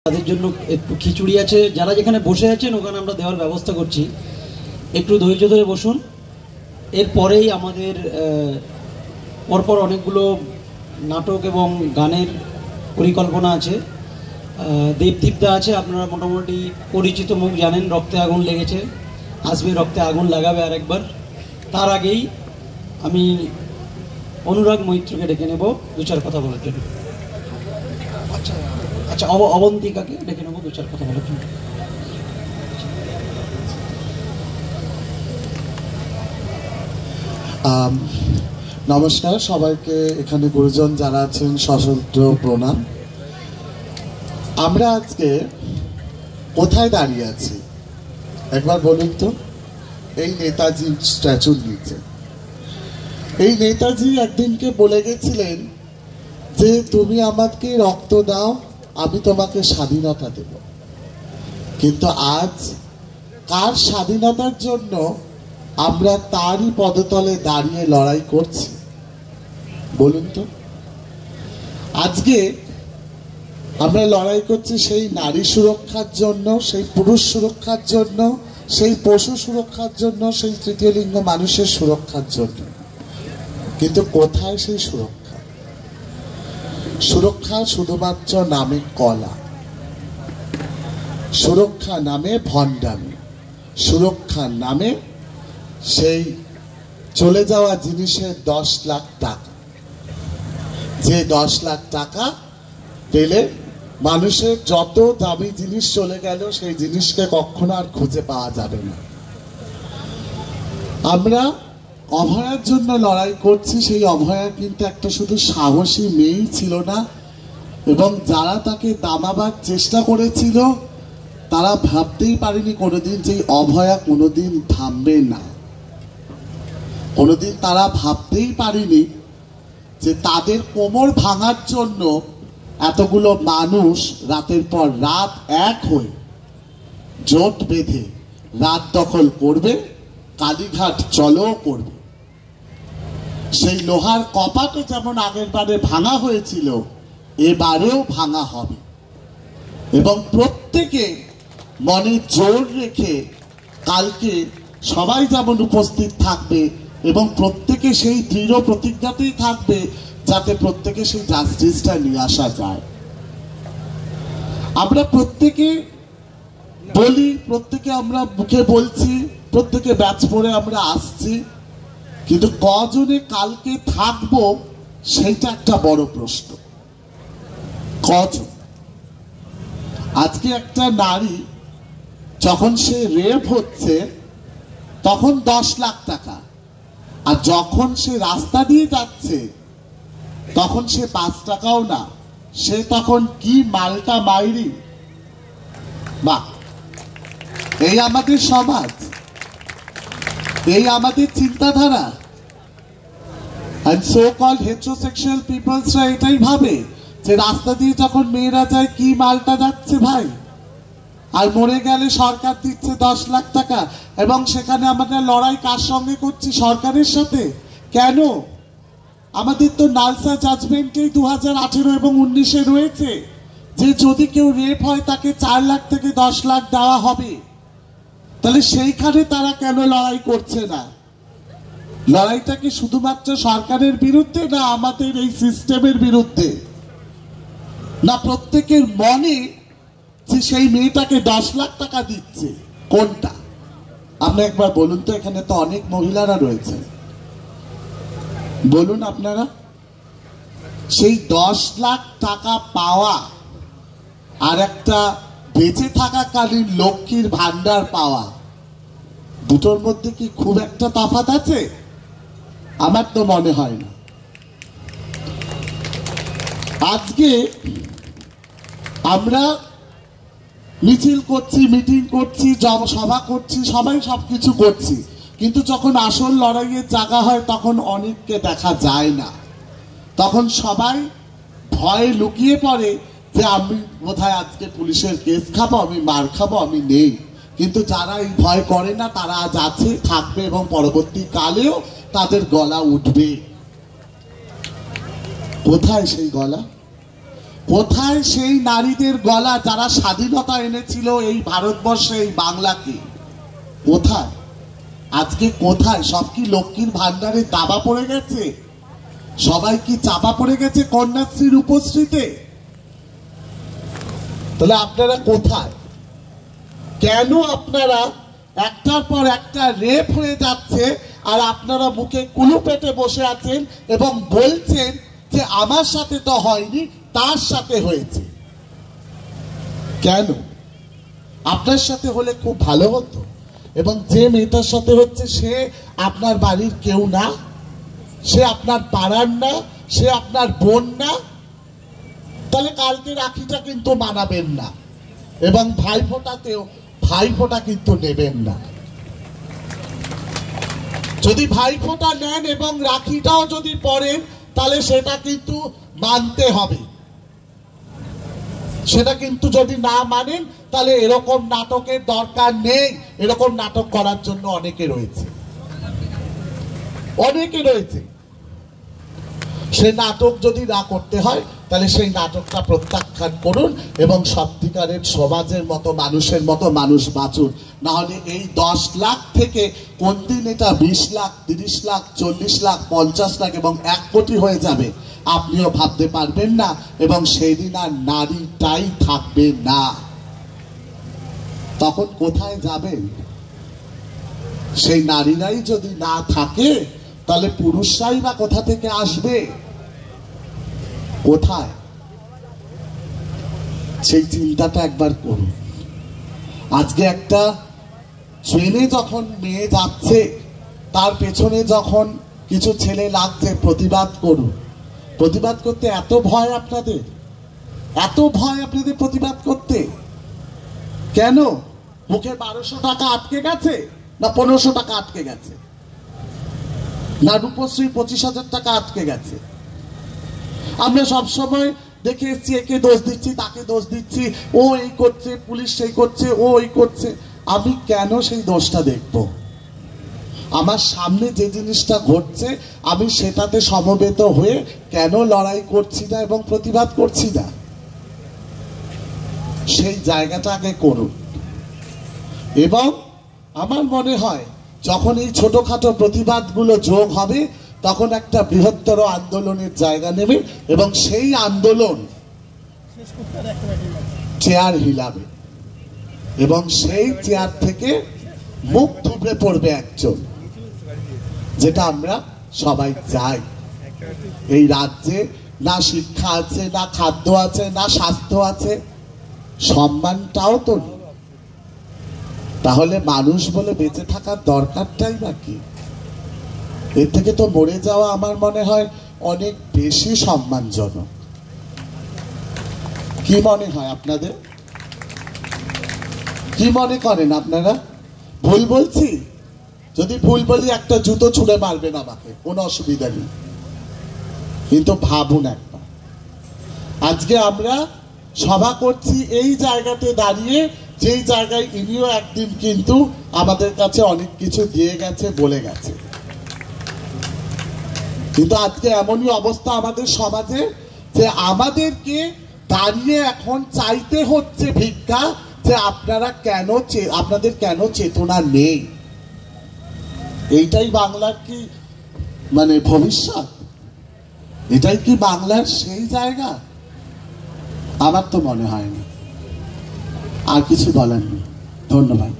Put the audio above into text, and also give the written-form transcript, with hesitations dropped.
তাদের জন্য একটু খিচুড়ি আছে, যারা যেখানে বসে আছেন ওখানে আমরা দেওয়ার ব্যবস্থা করছি, একটু ধৈর্য ধরে বসুন। এরপরেই আমাদের পরপর অনেকগুলো নাটক এবং গানের পরিকল্পনা আছে। দেবদীপদা আছে, আপনারা মোটামুটি পরিচিত মুখ জানেন, রক্তে আগুন লেগেছে, আসবে রক্তে আগুন লাগাবে আরেকবার। তার আগেই আমি অনুরাগ মৈত্রকে ডেকে নেব দু চার কথা বলার জন্য। আচ্ছা অবন্তিকাকে ডেকে নেবো দু চার কথা বলার জন্য। নমস্কার সবাইকে, এখানে গুরুজন যারা আছেন সশস্ত্র প্রণাম। আমরা আজকে কোথায় দাঁড়িয়ে আছি একবার বলুন তো? এই নেতাজি স্ট্যাচুর নিচে। এই নেতাজি একদিনকে বলে গেছিলেন যে তুমি আমাকে রক্ত দাও, আমি তোমাকে স্বাধীনতা দেব। কিন্তু আজ কার স্বাধীনতার জন্য আমরা তারই পদতলে দাঁড়িয়ে লড়াই করছি বলুন তো? আজকে আমরা লড়াই করছি সেই নারী সুরক্ষার জন্য, সেই পুরুষ সুরক্ষার জন্য, সেই পশু সুরক্ষার জন্য, সেই তৃতীয় লিঙ্গ মানুষের সুরক্ষার জন্য। কিন্তু কোথায় সেই সুরক্ষা? সুরক্ষা শুধুমাত্র নামে কলা, সুরক্ষা নামে ভণ্ডামি, সুরক্ষার নামে সেই চলে যাওয়া জিনিসের 10 লাখ টাকা, যে 10 লাখ টাকা পেলে মানুষের যত দামি জিনিস চলে গেল সেই জিনিসকে কখনো আর খুঁজে পাওয়া যাবে না। আমরা অভয়ার জন্য লড়াই করছি। সেই অভয়া কিন্তু একটা শুধু সাহসী মেয়েই ছিল না, এবং যারা তাকে দামাবার চেষ্টা করেছিল তারা ভাবতেই পারেনি কোনোদিন যে অভয়া কোনোদিন থামবে না। কোনোদিন তারা ভাবতেই পারেনি যে তাদের কোমর ভাঙার জন্য এতগুলো মানুষ রাতের পর রাত এক হয়ে জোট বেঁধে রাত দখল করবে, কালীঘাট চলো করবে। সেই লোহার কপাটও যেমন আগের বারে ভাঙা হয়েছিল, এবারেও ভাঙা হবে। এবং প্রত্যেকে মনে জোর রেখে কালকে সবাই যেমন উপস্থিত থাকবে এবং প্রত্যেকে সেই দৃঢ় প্রতিজ্ঞাতেই থাকবে যাতে প্রত্যেকে সেই জাস্টিসটা নিয়ে আসা যায়। আমরা প্রত্যেকে বলি, প্রত্যেকে আমরা মুখে বলছি, প্রত্যেকে ব্যাচ পরে আমরা আসছি, কিন্তু কজনে কালকে থাকবো সেইটা একটা বড় প্রশ্ন। কজন? আজকে একটা নারী যখন সে রেপ হচ্ছে তখন 10 লাখ টাকা, আর যখন সে রাস্তা দিয়ে যাচ্ছে তখন সে 5 টাকাও না, সে তখন কি মালটা মাইরি। বা এই আমাদের সমাজ, এই আমাদের চিন্তাধারা। and so called heterosexual peoplesরা এটাই ভাবে যে রাস্তা দিয়ে যখন মেয়েরা যায় কি মালটা যাচ্ছে ভাই, আর মরে গেলে সরকার দিচ্ছে 10 লাখ টাকা। এবং সেখানে আমরা লড়াই কার সঙ্গে করছি? সরকারের সাথে। কেন? আমাদের তো নালসা জাজমেন্টে 2018 এবং 19-এ রয়েছে যে যদি কেউ রেপ হয় তাকে 4 লাখ থেকে 10 লাখ দেওয়া হবে। তাহলে সেইখানে তারা কেন লড়াই করছে না? লড়াইটা কি শুধুমাত্র সরকারের বিরুদ্ধে, না আমাদের এই সিস্টেমের বিরুদ্ধে, না প্রত্যেকের মনে যে সেই মেয়েটাকে 10 লাখ টাকা দিচ্ছে? কোনটা? আপনি একবার বলুন তো, এখানে তো অনেক মহিলারা রয়েছে, বলুন আপনারা। সেই 10 লাখ টাকা পাওয়া আর একটা বেঁচে থাকাকালীন লক্ষ্মীর ভান্ডার পাওয়া, দুটোর মধ্যে কি খুব একটা তফাৎ আছে? আমার তো মনে হয় না। আজকে আমরা মিছিল করছি, মিটিং করছি, সভা করছি, সবাই সবকিছু করছি, কিন্তু যখন আসল লড়াইয়ের জায়গা হয় তখন অনেককে দেখা যায় না। তখন সবাই ভয়ে লুকিয়ে পড়ে যে আমি বোধহয় আজকে পুলিশের কেস খাবো, আমি মার খাবো, আমি নেই। কিন্তু যারা এই ভয় করে না তারা আজ আছে, থাকবে, এবং পরবর্তীকালেও তাদের গলা উঠবে। কোথায় সেই গলা? কোথায় সেই নারীদের গলা যারা স্বাধীনতা এনেছিল এই ভারতবর্ষে, এই বাংলাকে? কোথায় আজকে? কোথায়? সব কি লক্ষ্মীর ভান্ডারে দাবা পড়ে গেছে? সবাই কি চাপা পড়ে গেছে কন্যাশ্রীর উপশ্রীতে? তাহলে আপনারা কোথায়? কেন আপনারা একটার পর একটা রেপ হয়ে যাচ্ছে আর আপনারা মুখে কুলু পেটে বসে আছেন এবং বলছেন যে আমার সাথে তো হয়নি, তার সাথে হয়েছে? কেন? আপনার সাথে হলে খুব ভালো হতো। এবং যে মেয়েটার সাথে হচ্ছে সে আপনার বাড়ির কেউ না, সে আপনার পাড়ার না, সে আপনার বোন না, তাহলে কালকে রাখিটা কিন্তু মানাবেন না এবং ভাইফোঁটাতেও ভাইফোঁটা কিন্তু নেবেন না। যদি ভাইফোঁটা নেন এবং রাখিটাও যদি পড়েন তাহলে সেটা কিন্তু মানতে হবে। সেটা কিন্তু যদি না মানেন তাহলে এরকম নাটকের দরকার নেই। এরকম নাটক করার জন্য অনেকে রয়েছে, অনেকে রয়েছে। সে নাটক যদি না করতে হয় তাহলে সেই নাটকটা প্রত্যাখ্যান করুন এবং সত্যিকারের সমাজের মতো মানুষের মতো মানুষ বাঁচুন। না হলে এই 10 লাখ থেকে কোন দিন এটা 20 লাখ, 30 লাখ, 40 লাখ, 50 লাখ এবং 1 কোটি হয়ে যাবে আপনিও ভাবতে পারবেন না, এবং সেই দিন আর নারীটাই থাকবে না। তখন কোথায় যাবেন? সেই নারীরাই যদি না থাকে তাহলে পুরুষরাই বা কোথা থেকে আসবে? কোথায়? সেই চিন্তাটা একবার করুন। আজকে একটা ট্রেনে যখন মেয়ে যাচ্ছে, তার পেছনে যখন কিছু ছেলে লাগছে প্রতিবাদ করুন। প্রতিবাদ করতে এত ভয় আপনাদের? এত ভয় আপনাদের প্রতিবাদ করতে? কেন? মুখে 1200 টাকা আটকে গেছে না 1500 টাকা আটকে গেছে? না রূপশ্রী 25,000 টাকা আটকে গেছে? আমরা সবসময় দেখে এসছি একে দোষ দিচ্ছি, তাকে দোষ দিচ্ছি, ও এই করছে, পুলিশ সেই করছে, ও এই করছে। আমি কেন সেই দোষটা দেখব? আমার সামনে যে জিনিসটা ঘটছে আমি সেটাতে সমবেত হয়ে কেন লড়াই করছি না এবং প্রতিবাদ করছি না? সেই জায়গাটা আগে করুন। এবং আমার মনে হয় যখন এই ছোটখাটো প্রতিবাদগুলো যোগ হবে তখন একটা বৃহত্তর আন্দোলনের জায়গা নেবে এবং সেই আন্দোলন চেয়ার হিলাবে এবং সেই চেয়ার থেকে মুখ থুবড়ে পড়বে একজন, যেটা আমরা সবাই চাই। এই রাজ্যে না শিক্ষা আছে, না খাদ্য আছে, না স্বাস্থ্য আছে, সম্মানটাও তো নেই। তাহলে মানুষ বলে বেঁচে থাকার দরকারটাই বা কি? এর থেকে তো মরে যাওয়া আমার মনে হয় অনেক বেশি সম্মানজনক। কি মনে হয় আপনাদের? কি মনে করেন আপনারা? ভুল বলছি? যদি ভুল বলি একটা জুতো ছুঁড়ে মারবেন আমাকে, কোনো অসুবিধা নেই। কিন্তু ভাবুন একবার, আজকে আমরা সভা করছি এই জায়গাতে দাঁড়িয়ে, যেই জায়গায় ইনিও একদিন কিন্তু আমাদের কাছে অনেক কিছু দিয়ে গেছে, বলে গেছে। কিন্তু আজকে এমনই অবস্থা আমাদের সমাজে যে আমাদেরকে দাঁড়িয়ে এখন চাইতে হচ্ছে ভিক্ষা, যে আপনারা কেন, আপনাদের কেন চেতনা নেই? এইটাই বাংলার কি মানে ভবিষ্যৎ? এটাই কি বাংলার সেই জায়গা? আমার তো মনে হয় না। আর কিছু বলার নেই। ধন্যবাদ।